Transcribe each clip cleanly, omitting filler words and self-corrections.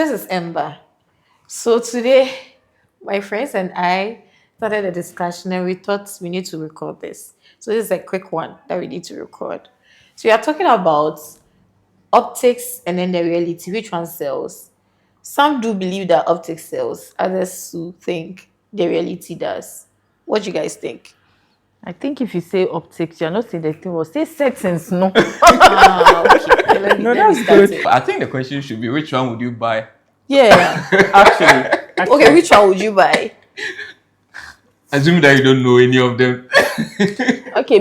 This is Ermber. So today, my friends and I started a discussion and we thought we need to record this. So this is a quick one that we need to record. So we are talking about optics and then the reality. Which one sells? Some do believe that optics sells. Others who think the reality does. What do you guys think? I think if you say optics, you're not saying the thing. Well, say settings, no. Okay. No, that's good. I think the question should be, which one would you buy? Yeah. Actually. Okay, which one would you buy? Assuming that you don't know any of them. Okay,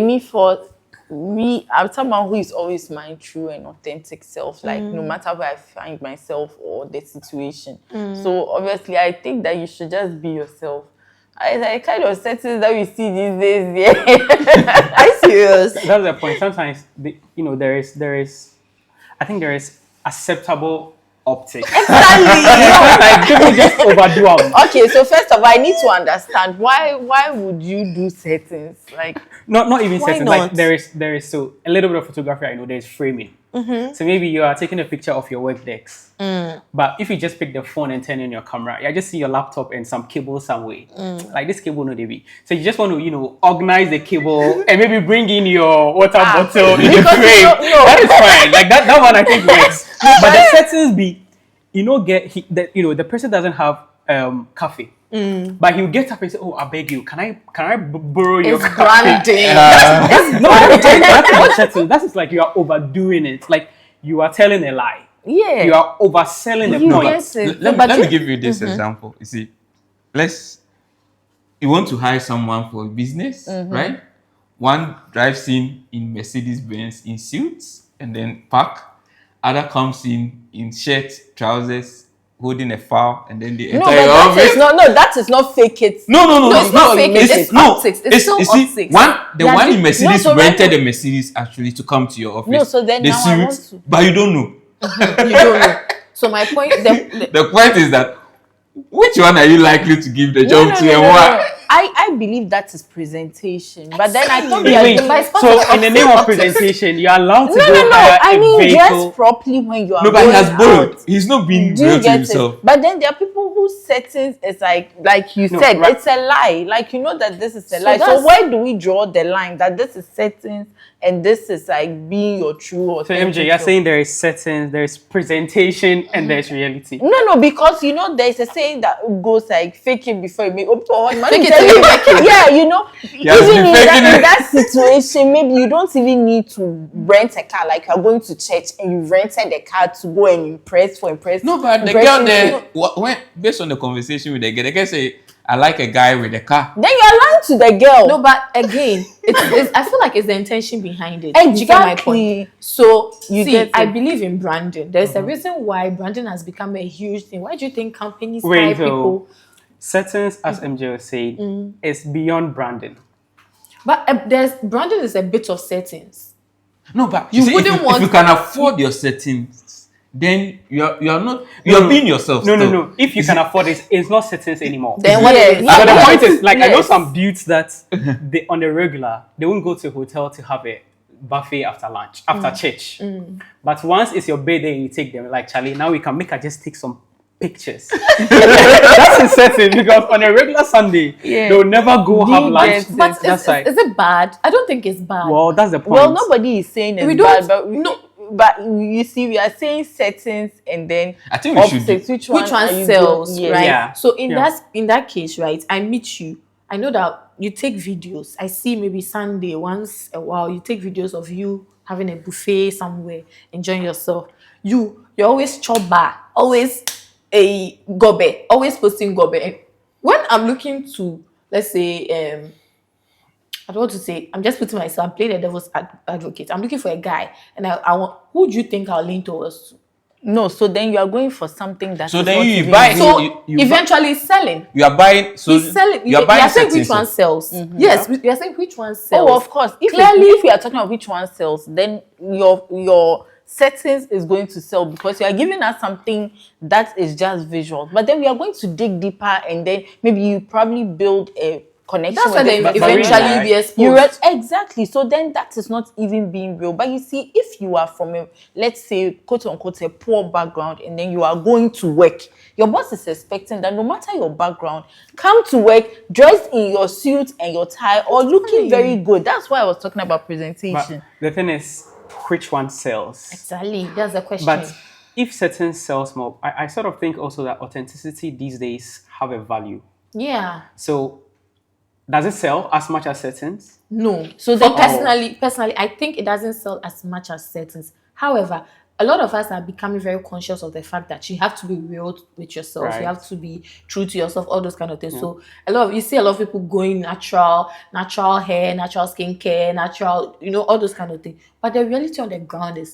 I'm someone who is always my true and authentic self, like no matter where I find myself or the situation. So obviously, I think that you should just be yourself. I kind of settings that we see these days, yeah. Are you serious? That's the point. Sometimes, there is, I think there is acceptable optics. Exactly. Like people just overdo them. Okay, so first of all, I need to understand why would you do settings? Like Not even Why settings. not? Like there is so a little bit of photography. I know there's framing. So maybe you are taking a picture of your work decks. But if you just pick the phone and turn on your camera, I just see your laptop and some cable somewhere. Like this cable, no, be. So you just want to, organize the cable and maybe bring in your water bottle in the frame. That is fine. Like that one I think works. But the settings be, the person doesn't have coffee. But he'll get up and say, "Oh, I beg you, can I borrow your It's coffee?" branding. No, that's not settings. That is like you are overdoing it. Like you are telling a lie. yeah, You are overselling the point. Yes, Let me give you this example. You see, you want to hire someone for a business, right? One drives in Mercedes Benz in suits and then park. Other comes in shirt, trousers, holding a file, and then they enter no, your but office. that is not fake it. No, it's not fake it. It's optics. It's still you see, optics. The Yeah, one in Mercedes so rented the Mercedes actually to come to your office. No, so then the now I want suits, to. but you don't know. You don't know. So my point, The point is that which one are you likely to give the job to and why? I believe that is presentation, but then I thought we are Wait, doing. But it's part so of in the name of optics. presentation, you are allowed to No. go hire I a mean, vehicle. dress properly when you are. No, but he going has borrowed. out. He's not being Do real you to get himself. it? But then there are people whose settings is like you No, said, right. it's a lie. Like you know that this is a So lie. So that's- where do we draw the line that this is settings and this is like being your true So authentic MJ, you're self? saying there is settings, there is presentation, and there's reality. No, because there's a saying that goes like fake it before you make Fake it tell till you you make it. yeah, has even been in faking it. that situation, maybe you don't even need to rent a car. Like you're going to church and you rented the car to go and impress. No, but the girl there, based on the conversation with the girl say, I like a guy with a car. Then you're lying to the girl. No, but again, I feel like it's the intention behind it. Do you get my Exactly. point? So, You see, get it. I believe in branding. There's a reason why branding has become a huge thing. Why do you think companies hire Wait, people? Settings, as MJ was saying, is beyond branding. But branding is a bit of settings. No, but You see, wouldn't if want- you can afford your settings, then you're being yourself. No. still. If you can afford it, it's not settings anymore. Then what is it? So the Yes. point is, like, I know Yes. some dudes that they on the regular, they won't go to a hotel to have a buffet after lunch, after church. But once it's your birthday and you take them, like, Charlie, now we can make her just take some pictures. That's a setting because on a regular Sunday, they'll never go have you lunch. get it? But That's right. is it bad? I don't think it's bad. Well, that's the point. Well, nobody is saying it's We bad, don't- but you see, we are saying settings and then I think we should optics. Which one are you sells, doing? right? Yeah. So Yeah. in that case, right, I meet you. I know that you take videos. I see maybe Sunday once a while. You take videos of you having a buffet somewhere, enjoying yourself. You're always choba, always a gobe, always posting gobe. And when I'm looking to, let's say, I don't want to say, I'm just putting myself, I'm playing the devil's advocate. I'm looking for a guy, and I want, who do you think I'll lean towards? No, so then you are going for something that. So is then not you even buy- real. So you eventually selling. You are buying. So He's selling. you are You buying are saying which settings. one sells. Yes, you are saying which one sells. Oh, of course. Clearly- If we are talking about which one sells, then your settings is going to sell because you are giving us something that is just visual. But then we are going to dig deeper, and then maybe you probably build a connection That's with why this they person. eventually be exposed. Exactly. So then that is not even being real. But you see, if you are from a, let's say, quote unquote, a poor background, and then you are going to work, your boss is expecting that no matter your background, come to work dressed in your suit and your tie or looking very good. That's why I was talking about presentation. But the thing is, which one sells? Exactly. That's the question. But if certain sells more, I sort of think also that authenticity these days have a value. Yeah. So does it sell as much as certain? No. So then personally, I think it doesn't sell as much as settings. However, a lot of us are becoming very conscious of the fact that you have to be real with yourself. Right. You have to be true to yourself, all those kind of things. So you see a lot of people going natural hair, natural skincare, natural, all those kind of things. But the reality on the ground is,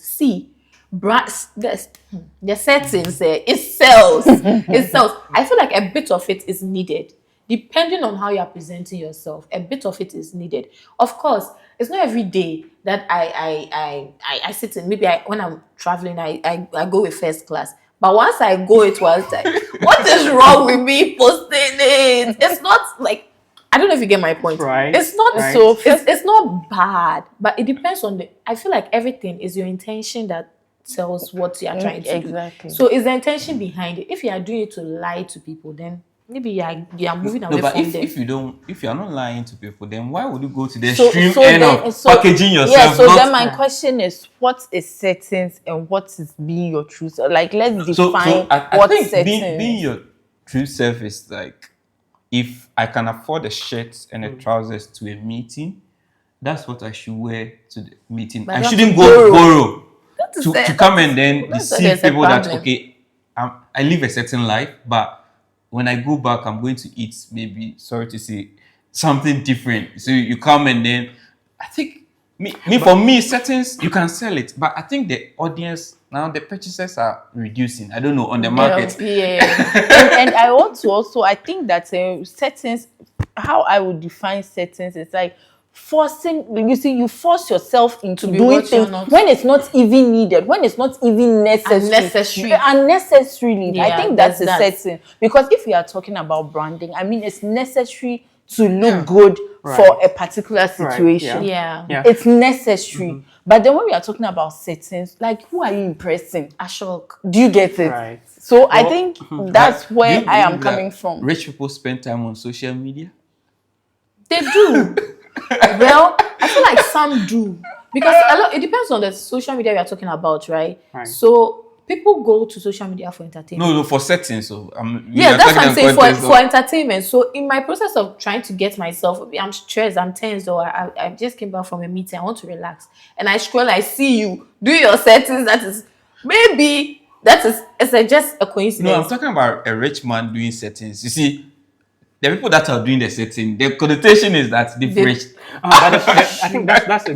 the settings there, it sells. It sells. I feel like a bit of it is needed. Depending on how you are presenting yourself, a bit of it is needed. Of course, it's not every day that I sit in. Maybe when I'm traveling, I go with first class. But once I go, it was like, what is wrong with me posting it? It's not like, I don't know if you get my point. Right. It's not Right. so. It's not bad, but it depends on the. I feel like everything is your intention that tells what you are trying to do. Exactly. So is the intention behind it? If you are doing it to lie to people, then maybe you are moving away No, but from if, them. if you are not lying to people, then why would you go to the So extreme then- end of so- packaging yourself? Yeah, so not- then my question is, what is settings and what is being your true self? Like, let's define I what think settings. being your true self is like, if I can afford a shirt and a trousers to a meeting, that's what I should wear to the meeting. But I you have shouldn't to go borrow. to come and then that's why deceive there's a people that, problem. okay, I live a certain life, but when I go back, I'm going to eat, maybe, sorry to say, something different. So you come and then, I think, for me, settings, you can sell it. But I think the audience, now the purchases are reducing. I don't know, on the market. Yeah. and I want to also, I think that settings, how I would define settings is like forcing, you see, you force yourself into be doing what you're things not. when it's not even needed, when it's not even necessary. Unnecessarily. I Yeah, think that's a there's that. setting. Because if we are talking about branding, I mean, it's necessary to look good for a particular situation. Yeah. Yeah. It's necessary. But then when we are talking about settings, like, who are you impressing? Ashok. Do you get it? Right. So I Well, think that's Do where you I am believe that coming from. Rich people spend time on social media? They do. Well, I feel like some do. Because it depends on the social media we are talking about, right? Right. So people go to social media for entertainment. No, for settings. So Yeah, that's what I'm saying, for entertainment. So in my process of trying to get myself, I'm stressed, I'm tense, or I just came back from a meeting, I want to relax. And I scroll, I see you do your settings. It's just a coincidence. No, I'm talking about a rich man doing settings. You see, the people that are doing the setting, the connotation is that they've They- rich. I think that's a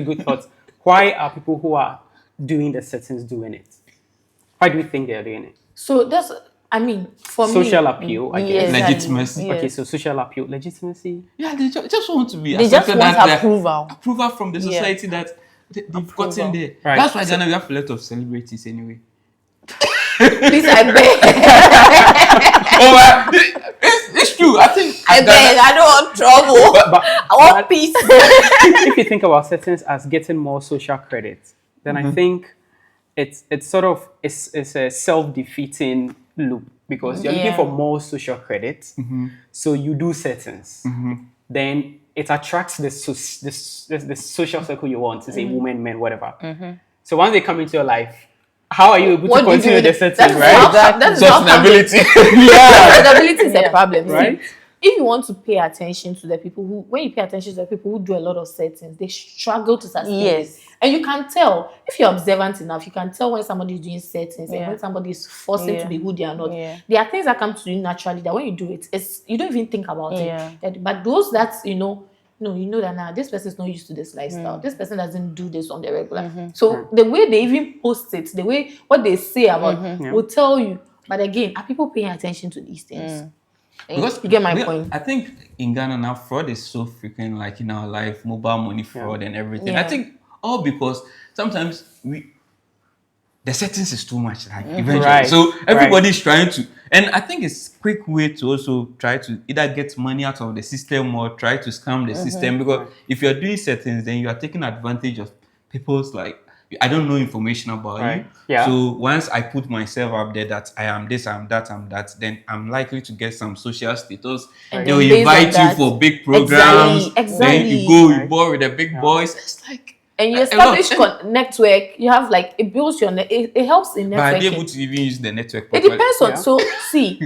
good thought. Why are people who are doing the settings doing it? Why do you think they are doing it? So that's, I mean, for Social me, appeal, I Yes, guess. Legitimacy. yes. Okay, so social appeal, legitimacy. Yeah, they just want to be They just accepted, want that approval. approval from the society that they've gotten there. Right. That's why Ghana, we have a lot of celebrities anyway. please, I beg. It's true. I think I beg, I don't want trouble. But I want peace. if you think about settings as getting more social credit, then I think it's sort of it's a self-defeating loop because you're looking Yeah. for more social credit, so you do settings. Then it attracts the social circle you want, say women, men, whatever. So once they come into your life, how are you able What to do you continue do? the settings, That is right? how- that is how sustainability. Sustainability is a problem, Right. See, if you want to pay attention to the people when you pay attention to the people who do a lot of settings, they struggle to sustain Yes. it. And you can tell, if you're observant enough, you can tell when somebody is doing settings and Yeah. when somebody is forcing Yeah. to be who they are not. Yeah. There are things that come to you naturally that when you do it, you don't even think about Yeah. it. But those that, you know that now this person is not used to this lifestyle. This person doesn't do this on the regular. So the way they even post it, the way what they say about will tell you. But again, are people paying attention to these things? Because You get my point. I think in Ghana now, fraud is so frequent, like in our life, mobile money fraud and everything. Yeah. I think all because sometimes the settings is too much, like eventually. Right. So everybody's trying to, And I think it's a quick way to also try to either get money out of the system or try to scam the system. Because if you're doing certain, then you are taking advantage of people's like, I don't know information about you. Yeah. So once I put myself up there that I am this, I'm that, then I'm likely to get some social status. And They will then based on invite you that- for big programs. Exactly. Then you go, you Right. ball with the big boys. It's like, And you a establish lot. network. You have like it builds your it helps in But are they networking. able to even use the network It properly? depends on. Yeah. So see,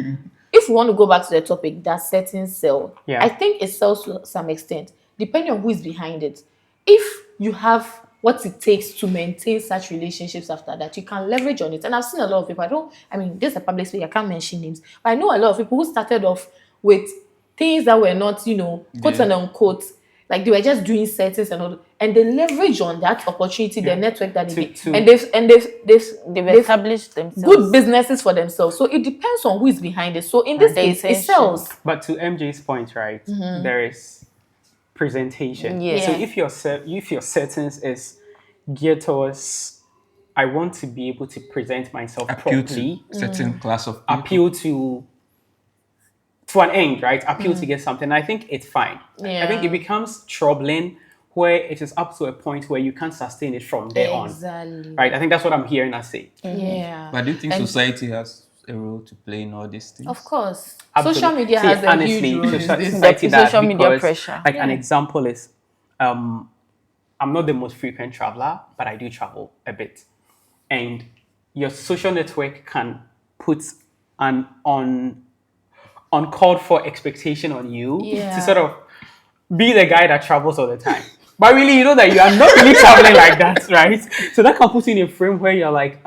if you want to go back to the topic, that certain sell. Yeah. I think it sells to some extent, depending on who is behind it. If you have what it takes to maintain such relationships after that, you can leverage on it. And I've seen a lot of people. This is a public space. I can't mention names, but I know a lot of people who started off with things that were not, quote Yeah. and unquote, like they were just doing settings and all, and they leverage on that opportunity, the network that they To- get, and They've established themselves. good businesses for themselves. So it depends on who is behind it. So in this The case, it intention. sells. But to MJ's point, right, there is presentation. Yeah. So Yeah. if your settings is geared towards, I want to be able to present myself Appeal properly, to certain class of people. appeal to an end, right? Appeal to get something. I think it's fine. I think Yeah. it becomes troubling where it is up to a point where you can't sustain it from there on. Exactly. Right? I think that's what I'm hearing us say. Yeah. But do you think And- society has a role to play in all these things? Of course. Absolutely. Social media See, has a honestly, huge role in social- this. society The does social media because, pressure. Like an Yeah. example is, I'm not the most frequent traveler, but I do travel a bit, and your social network can put an uncalled for expectation on you Yeah. to sort of be the guy that travels all the time. But really, you know that you are not really traveling like that, right? So that can put you in a frame where you're like,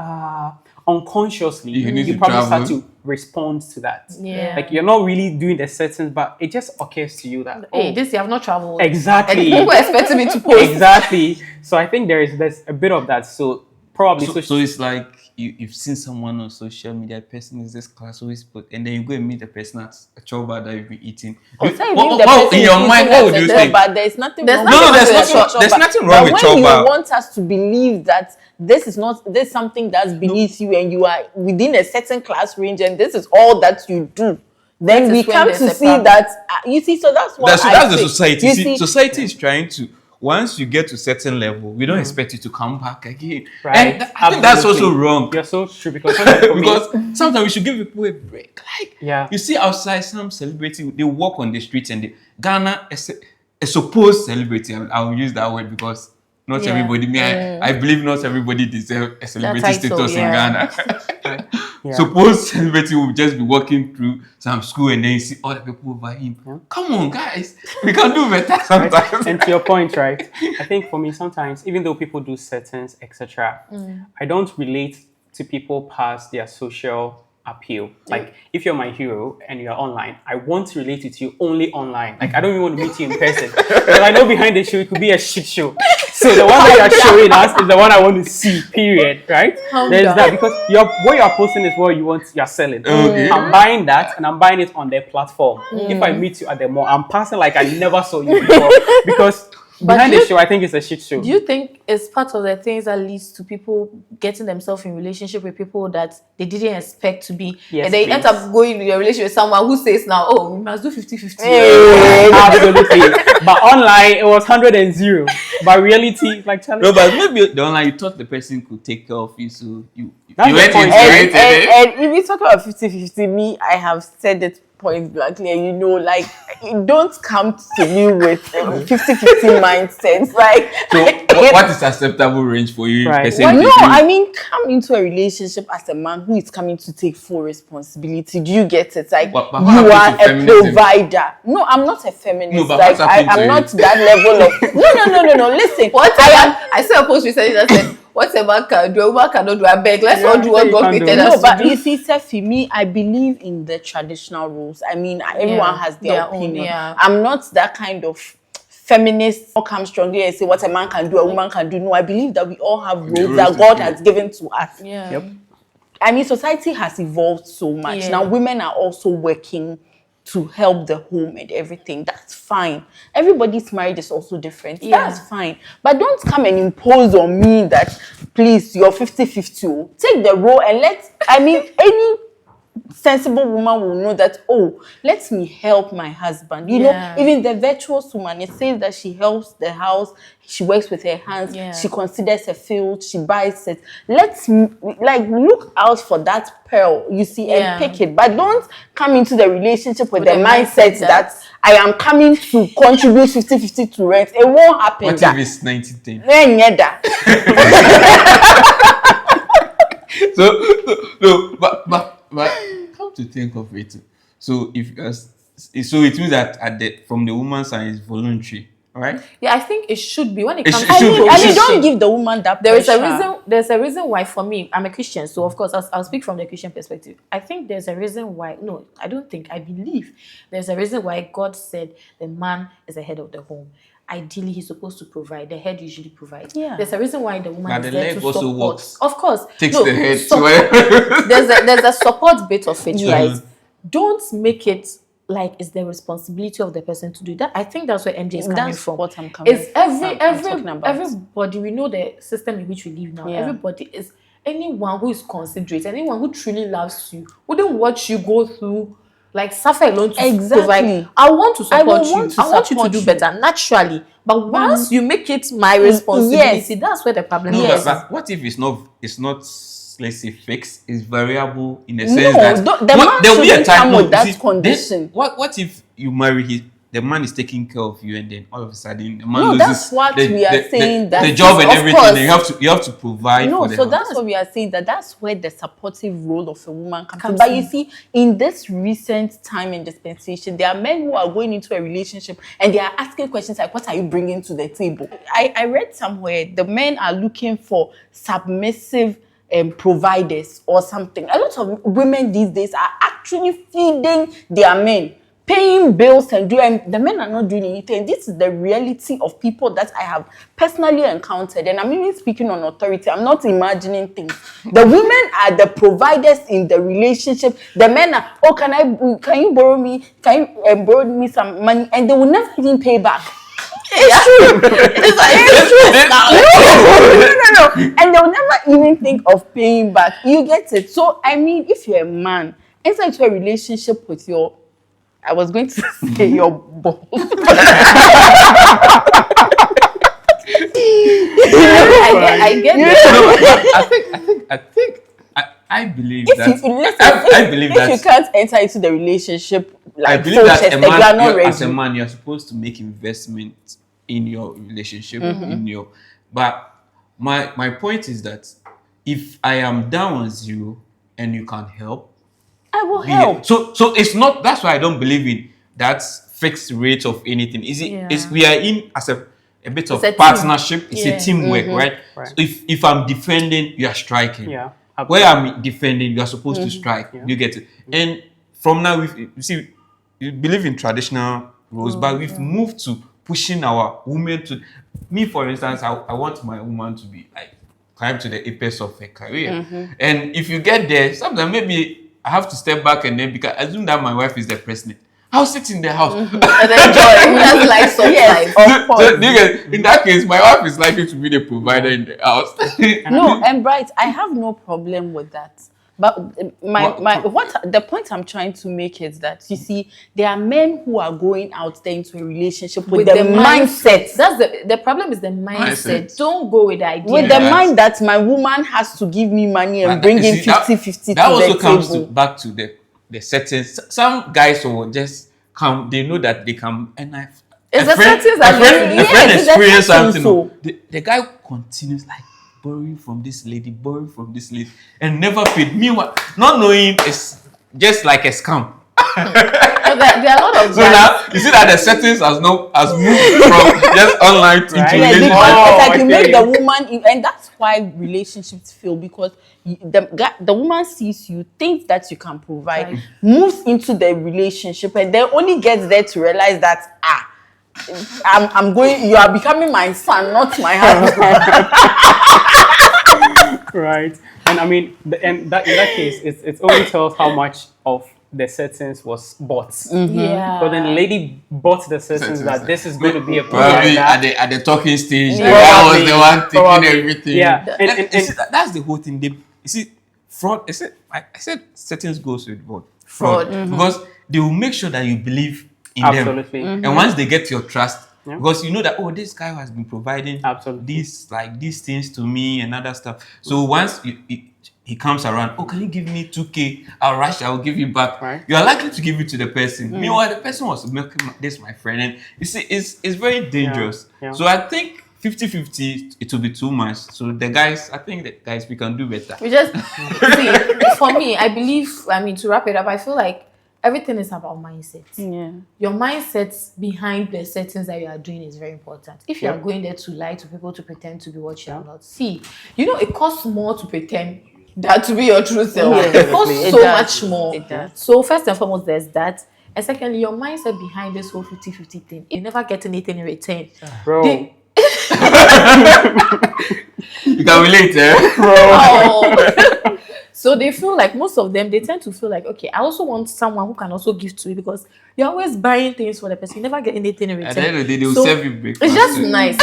unconsciously, You need you to probably travel. start to respond to that. Yeah. Like you're not really doing the settings, but it just occurs to you that, Hey, this year I've not traveled. exactly. And people were expecting me to post. Exactly. So I think there's a bit of that. So probably So it's like you've seen someone on social media, a person is this class always put, and then you go and meet the person at a choba that you've been eating. It's not even What- the what- person in your is mind, eating what would at you a think? choba. There's nothing There's wrong nothing with wrong it. with choba. There's nothing wrong But with when you choba. want us to believe that there's something that's beneath you and you are within a certain class range and this is all that you do, then That we is when come there's to a see problem. that you see. So that's what That's the say. society. You See, society is trying to. Once you get to a certain level, we don't expect you to come back again. Right. And I think that's also Absolutely. wrong. You're so true because sometimes for me- Because sometimes we should give people a break. Like, Yeah. you see outside some celebrity, they walk on the streets and Ghana, a supposed celebrity, I'll use that word because not Yeah. everybody, I believe not everybody deserves a celebrity title, status in yeah. Ghana. Yeah. Supposed celebrity will just be walking through some school and then you see other people over him. Come on, guys, we can do better Right? sometimes. And to your point, right? I think for me, sometimes, even though people do settings, etc., I don't relate to people past their social appeal. Like, if you're my hero and you're online, I want to relate with you only online. Like, I don't even want to meet you in person. Because I know behind the show, it could be a shit show. So the one that you're showing us is the one I want to see, period, right? There's down. that, because what you're posting is what you're selling. Okay. I'm buying that and I'm buying it on their platform. If I meet you at the mall, I'm passing like I never saw you before. Because behind do the you- show, I think it's a shit show. Do you think it's part of the things that leads to people getting themselves in relationship with people that they didn't expect to be? Yes, and they end please. up going in a relationship with someone who says now, oh, we must do 50-50. Absolutely. But online, it was 100 and 0. But reality, like Charlie. No, but maybe the online, you thought the person could take care of you, so you That's you the went point. into and, it. And and if you talk about 50-50, me, I have said it point blankly, and you know, like, don't come to me with 50-50 mindsets. Like, so what is acceptable range for you? Right. Person well, with no, you? I mean, come into a relationship as a man who is coming to take full responsibility. Do you get it? Like, What you happened are to a feminism? provider. No, I'm not a feminist. No, but like, what's happened to I'm you? not that level of. No. Listen, I saw a post recently that said, what a man can do, a woman cannot do. I beg, let's all do you what say God you can't do. created no, us to but do. you see, Sefi, me, I believe in the traditional rules. I mean, everyone has their own, opinion. yeah. I'm not that kind of feminist who come strongly and say what a man can do, a woman can do. No, I believe that we all have roles rules that to God play. has given to us. Yeah. Yep. I mean, society has evolved so much. Yeah. Now, women are also working to help the home and everything. That's fine. Everybody's marriage is also different. Yeah. That's fine. But don't come and impose on me that, please, you're 50-50. Take the role and any sensible woman will know that, oh, let me help my husband. You know, even the virtuous woman, it says that she helps the house, she works with her hands, she considers a field, she buys it. Let's like look out for that pearl, you see, and pick it. But don't come into the relationship with the mindset that I am coming to contribute 50-50 to rent. It won't happen. What if it's 90-10? No, but come to think of it, so so it means that from the woman's side it's voluntary, right? Yeah, I think it should be when it comes. And you don't give the woman that pressure. There's a reason why. For me, I'm a Christian, so of course I'll speak from the Christian perspective. I think there's a reason why. No, I don't think. I believe there's a reason why God said the man is the head of the home. Ideally, he's supposed to provide. The head usually provides. Yeah. There's a reason why the woman But is the there leg to also support. works. Of course, Takes the head. there's a support bit of it, right? Don't make it like it's the responsibility of the person to do that. I think that's where MJ is coming from. What I'm coming. It's talking about. everybody. We know the system in which we live now. Yeah. Everybody is anyone who is considerate, anyone who truly loves you, wouldn't watch you go through. Like suffer alone to provide. I want to support you. I want you to do better naturally. But once you make it my responsibility, that's where the problem is. But what if it's not let's say fixed, it's variable in the sense that the man there will be a time with that condition. What if you marry the man is taking care of you, and then all of a sudden the man loses that's what we are saying. The job and everything. And you have to provide. No, for the so house. that's what we are saying. That's where the supportive role of a woman comes in. But you see, in this recent time and dispensation, there are men who are going into a relationship and they are asking questions like, "What are you bringing to the table?" I read somewhere the men are looking for submissive providers or something. A lot of women these days are actually feeding their men, paying bills and the men are not doing anything. This is the reality of people that I have personally encountered, and I'm even speaking on authority. I'm not imagining things. The women are the providers in the relationship. The men are, oh, can you borrow me? Can you borrow me some money? And they will never even pay back. It's true. It's true. No. And they'll never even think of paying back. You get it? So I mean, if you're a man, enter into a relationship with I was going to say your boss. I get it. I believe if that. I believe if that you can't enter into the relationship, like I believe that as a ready. man, you're supposed to make investment in your relationship. But my point is that if I am down with you and you can help, I will help. So it's not. That's why I don't believe in that fixed rate of anything. Is it? Yeah. We are in as a bit of partnership. It's a teamwork, right? So if I'm defending, you are striking. Yeah. Where I'm defending, you are supposed to strike. Yeah. You get it. And from now, you see, we believe in traditional roles, but we've moved to pushing our women to. Me, for instance, I want my woman to be like climb to the apex of her career. And if you get there, sometimes maybe I have to step back and then because assume that my wife is the president. I'll sit in the house and enjoy. That's like so so in that case, my wife is likely to be the provider in the house. No, and Bright, I have no problem with that. But the point I'm trying to make is that you see, there are men who are going out there into a relationship with the mindset. That's the problem is the mindset. Don't go with the idea. With the mind that my woman has to give me money and bring in 50-50 that also comes back to the settings. Some guys will just come, they know that they can, and a friend experience something. So. The guy continues like borrowing from this lady, and never paid. Meanwhile, not knowing it's just like a scam. There are a lot of so now you see that the settings has moved from just online to into relationship. It's like you make the woman, and that's why relationships fail, because the woman sees you, thinks that you can provide, moves into the relationship, and then only gets there to realize that you are becoming my son, not my husband. Right. And I mean, in that case, it only tells how much of the settings was bought. Yeah. But then the lady bought the settings that this is going to be a program. At the talking stage, the guy was the one taking everything. Yeah. And see, that's the whole thing. You see, fraud. I said settings goes with what? Fraud. Because they will make sure that you believe in them. Absolutely. And once they get your trust, Yeah. because you know that, oh, this guy has been providing Absolutely. these things to me and other stuff. So once he comes around, oh, can you give me 2K? I'll rush, I'll give you back. Right. You are likely to give it to the person. Meanwhile, the person was making this my friend. And you see, it's very dangerous. Yeah. So I think 50-50, it will be too much. So the guys, I think the guys, we can do better. We just see, for me, I believe, to wrap it up, I feel like everything is about mindset. Yeah. Your mindset behind the settings that you are doing is very important. If you are going there to lie to people, to pretend to be what you are not, see, it costs more to pretend than to be your true self. Yeah, It costs it so does. much more. It does. So first and foremost, there's that. And secondly, your mindset behind this whole 50-50 thing, you never get anything in return. Bro. You can relate, eh? Oh. So they feel like, most of them, they tend to feel like, okay, I also want someone who can also give to me, because you're always buying things for the person. You never get anything in return. At the end of the day, they will So serve you breakfast. it's just too. nice.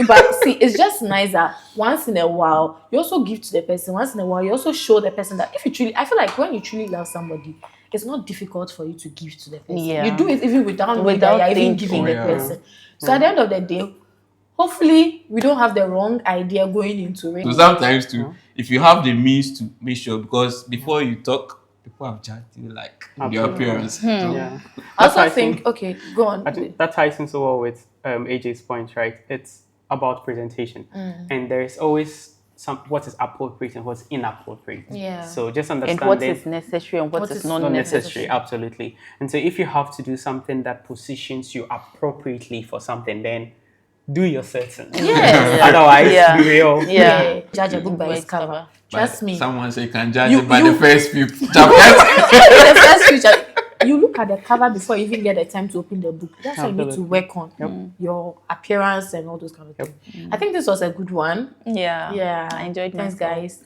But see, it's just nice that once in a while, you also give to the person. Once in a while, you also show the person that if you truly, I feel like when you truly love somebody, it's not difficult for you to give to the person. Yeah. You do it even without knowing that you're even thinking. giving the Yeah. person. So at the end of the day, hopefully we don't have the wrong idea going into it. So sometimes too, if you have the means to make sure, because before you talk, people have judged you like your Absolutely. appearance. So, Yeah. I also That's why think, okay, go on. I think that ties in so well with AJ's point, right? It's about presentation, and there is always what is appropriate and what's inappropriate. Yeah. So just And understanding what is necessary and what What is is not not necessary. necessary, absolutely. And so if you have to do something that positions you appropriately for something, then do your settings. Yes. Otherwise, Yeah. be real. Yeah. Judge a book by By its its cover. cover. Trust but me. someone say you can judge You- it by you- the first few chapters. The first feature, you look at the cover before you even get the time to open the book. That's how you need to Absolutely. work on your appearance and all those kind of things. I think this was a good one. Yeah. Yeah. I enjoyed Thanks, myself. guys.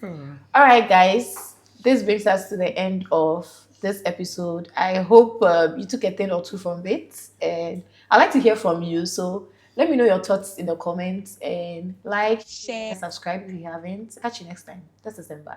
All right, guys. This brings us to the end of this episode. I hope you took a thing or two from it. And I'd like to hear from you. So let me know your thoughts in the comments. And like, share, subscribe if you haven't. Catch you next time. This is Ermber.